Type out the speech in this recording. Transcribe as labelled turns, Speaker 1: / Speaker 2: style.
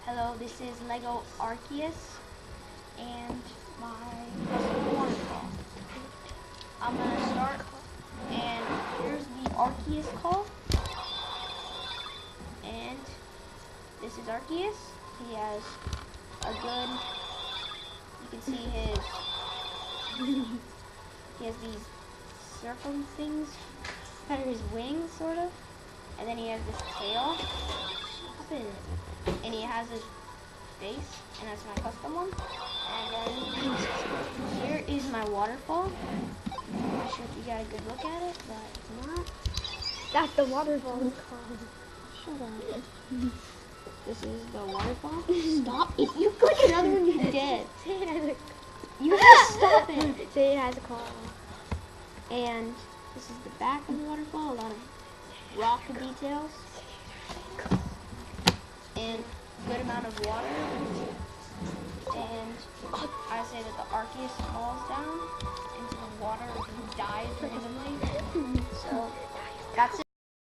Speaker 1: Hello, this is Lego Arceus and my custom waterfall. I'm gonna start, and here's the Arceus call. And this is Arceus. He has a good, you can see his, he has these circle things, kind of his wings, sort of. And then he has this tail. Stop it. And he has his face, and that's my custom one. And then here is my waterfall. I'm not sure if you got a good look at it, but if not,
Speaker 2: That's the waterfall.
Speaker 1: shut up. This is the waterfall. Stop. If you click another one, you're dead.
Speaker 2: Say it has a
Speaker 1: You have to stop it.
Speaker 2: Say it has a claw.
Speaker 1: And this is the back of the waterfall. A lot of rock details. And good amount of water. And I say that the Arceus falls down into the water and dies randomly. So that's it.